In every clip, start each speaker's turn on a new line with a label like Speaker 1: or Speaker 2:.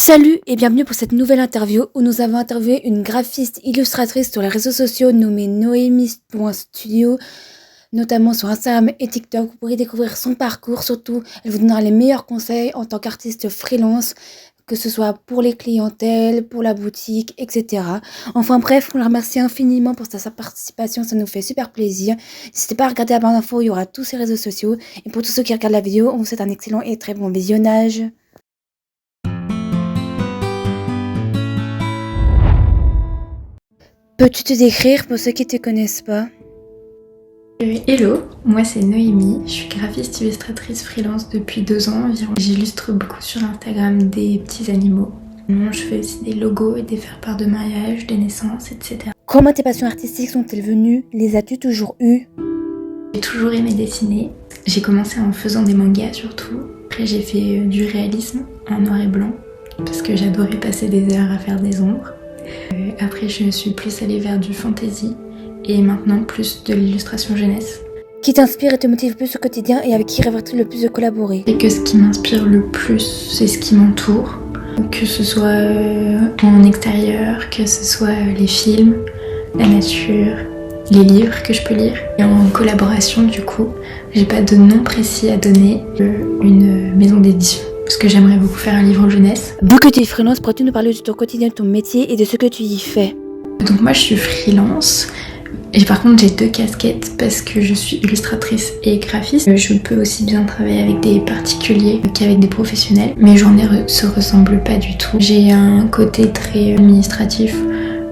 Speaker 1: Salut et bienvenue pour cette nouvelle interview où nous avons interviewé une graphiste illustratrice sur les réseaux sociaux nommée Noémie.studio, notamment sur Instagram et TikTok. Vous pourrez découvrir son parcours, surtout elle vous donnera les meilleurs conseils en tant qu'artiste freelance, que ce soit pour les clientèles, pour la boutique, etc. Enfin bref, on la remercie infiniment pour sa participation, ça nous fait super plaisir. N'hésitez pas à regarder la barre d'infos, il y aura tous ses réseaux sociaux. Et pour tous ceux qui regardent la vidéo, on vous souhaite un excellent et très bon visionnage. Peux-tu te décrire pour ceux qui ne te connaissent pas?
Speaker 2: Hello, moi c'est Noémie, je suis graphiste illustratrice freelance depuis 2 ans environ. J'illustre beaucoup sur Instagram des petits animaux. Je fais aussi des logos et des faire-part de mariage, des naissances, etc.
Speaker 1: Comment tes passions artistiques sont-elles venues? Les as-tu toujours eues?
Speaker 2: J'ai toujours aimé dessiner. J'ai commencé en faisant des mangas surtout. Après j'ai fait du réalisme en noir et blanc parce que j'adorais passer des heures à faire des ombres. Après je suis plus allée vers du fantasy et maintenant plus de l'illustration jeunesse.
Speaker 1: Qui t'inspire et te motive le plus au quotidien et avec qui rêverais-tu le plus de collaborer?
Speaker 2: Et que ce qui m'inspire le plus, c'est ce qui m'entoure. Que ce soit en extérieur, que ce soit les films, la nature, les livres que je peux lire. Et en collaboration du coup, j'ai pas de nom précis à donner, une maison d'édition. Parce que j'aimerais beaucoup faire un livre jeunesse.
Speaker 1: Vu que tu es freelance, pourrais-tu nous parler de ton quotidien, de ton métier et de ce que tu y fais?
Speaker 2: Donc moi je suis freelance. Et par contre j'ai 2 casquettes parce que je suis illustratrice et graphiste. Je peux aussi bien travailler avec des particuliers qu'avec des professionnels. Mes journées se ressemblent pas du tout. J'ai un côté très administratif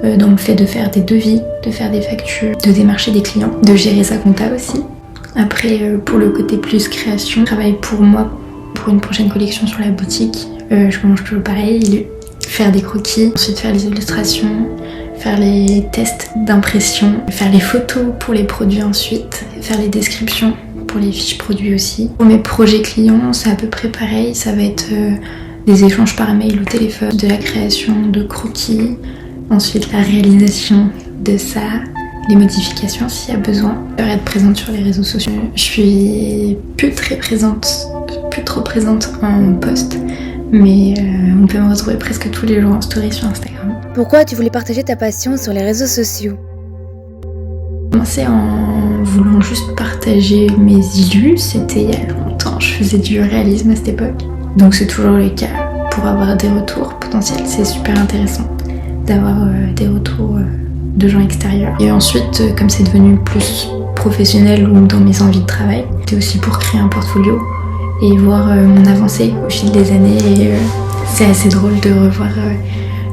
Speaker 2: dans le fait de faire des devis, de faire des factures, de démarcher des clients, de gérer sa compta aussi. Après pour le côté plus création, je travaille pour moi pour une prochaine collection sur la boutique. Je mange toujours pareil, faire des croquis, ensuite faire les illustrations, faire les tests d'impression, faire les photos pour les produits ensuite, faire les descriptions pour les fiches produits aussi. Pour mes projets clients, c'est à peu près pareil, ça va être des échanges par mail ou téléphone, de la création de croquis, ensuite la réalisation de ça, les modifications s'il y a besoin. Je vais être présente sur les réseaux sociaux. Je suis plus trop présente en post, mais on peut me retrouver presque tous les jours en story sur Instagram.
Speaker 1: Pourquoi tu voulais partager ta passion sur les réseaux sociaux?
Speaker 2: J'ai commencé en voulant juste partager mes illus, c'était il y a longtemps, je faisais du réalisme à cette époque. Donc c'est toujours le cas, pour avoir des retours potentiels, c'est super intéressant d'avoir des retours de gens extérieurs. Et ensuite, comme c'est devenu plus professionnel ou dans mes envies de travail, c'était aussi pour créer un portfolio et voir mon avancée au fil des années. Et c'est assez drôle de revoir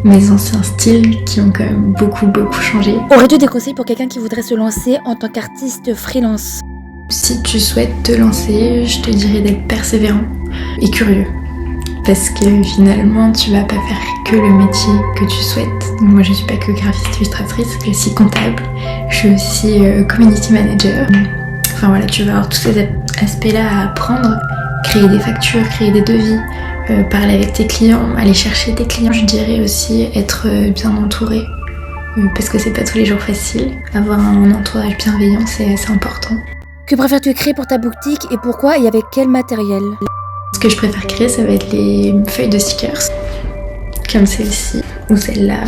Speaker 2: mes anciens styles qui ont quand même beaucoup changé.
Speaker 1: Aurais-tu des conseils pour quelqu'un qui voudrait se lancer en tant qu'artiste freelance?
Speaker 2: Si tu souhaites te lancer, je te dirais d'être persévérant et curieux. Parce que finalement, tu vas pas faire que le métier que tu souhaites. Donc moi, je suis pas que graphiste illustratrice, je suis aussi comptable, je suis aussi community manager. Enfin voilà, tu vas avoir tous ces aspects-là à apprendre. Créer des factures, créer des devis, parler avec tes clients, aller chercher tes clients. Je dirais aussi être bien entouré, parce que c'est pas tous les jours facile. Avoir un entourage bienveillant, c'est assez important.
Speaker 1: Que préfères-tu créer pour ta boutique et pourquoi et avec quel matériel?
Speaker 2: Ce que je préfère créer, ça va être les feuilles de stickers, comme celle-ci ou celle-là,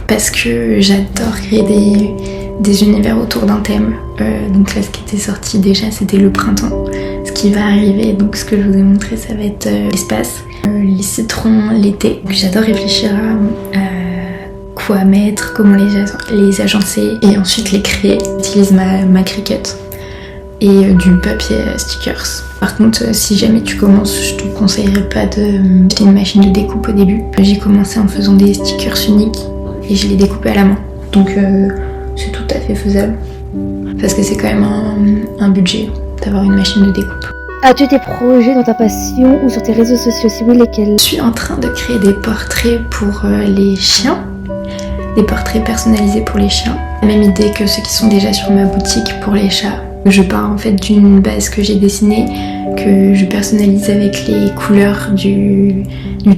Speaker 2: parce que j'adore créer des univers autour d'un thème. Donc là, ce qui était sorti déjà, c'était le printemps. Ce qui va arriver, donc ce que je vous ai montré, ça va être l'espace, les citrons, l'été. J'adore réfléchir à quoi mettre, comment les agencer et ensuite les créer. J'utilise ma Cricut et du papier stickers. Par contre, si jamais tu commences, je te conseillerais pas d'acheter une machine de découpe au début. J'ai commencé en faisant des stickers uniques et je les découpais à la main. Donc c'est tout à fait faisable. Parce que c'est quand même un budget d'avoir une machine de découpe.
Speaker 1: As-tu des projets dans ta passion ou sur tes réseaux sociaux? Si oui, lesquels?
Speaker 2: Je suis en train de créer des portraits pour les chiens. Des portraits personnalisés pour les chiens. La même idée que ceux qui sont déjà sur ma boutique pour les chats. Je pars en fait d'une base que j'ai dessinée, que je personnalise avec les couleurs du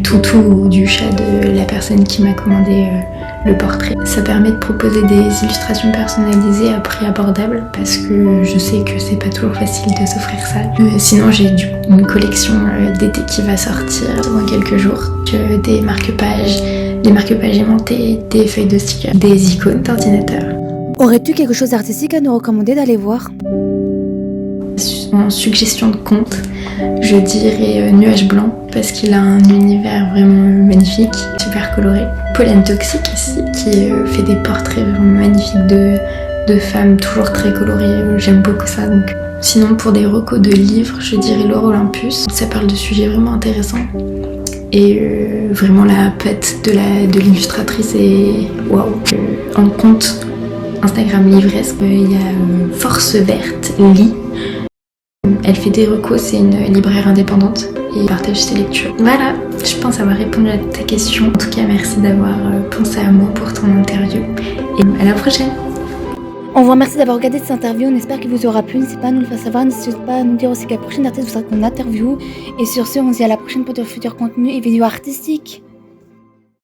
Speaker 2: toutou ou du chat de la personne qui m'a commandé le portrait. Ça permet de proposer des illustrations personnalisées à prix abordable parce que je sais que c'est pas toujours facile de s'offrir ça. Sinon j'ai une collection d'été qui va sortir dans quelques jours. Des marque-pages aimantés, des feuilles de stickers, des icônes d'ordinateur.
Speaker 1: Aurais-tu quelque chose d'artistique à nous recommander d'aller voir?
Speaker 2: En suggestion de compte, je dirais Nuage Blanc parce qu'il a un univers vraiment magnifique, super coloré. Pollen Toxique ici qui fait des portraits vraiment magnifiques de femmes toujours très colorées. J'aime beaucoup ça. Donc. Sinon pour des recos de livres, je dirais Laure Olympus. Ça parle de sujets vraiment intéressants. Et vraiment la patte de l'illustratrice est waouh. En compte Instagram livresque, il y a Force Verte, Lit. Elle fait des recos, c'est une libraire indépendante et partage ses lectures. Voilà, je pense avoir répondu à ta question. En tout cas, merci d'avoir pensé à moi pour ton interview et à la prochaine.
Speaker 1: On vous remercie d'avoir regardé cette interview, on espère qu'il vous aura plu. N'hésitez pas à nous le faire savoir, n'hésitez pas à nous dire aussi quel prochain artiste vous sera qu'on interview. Et sur ce, on se dit à la prochaine pour de futurs contenus et vidéos artistiques.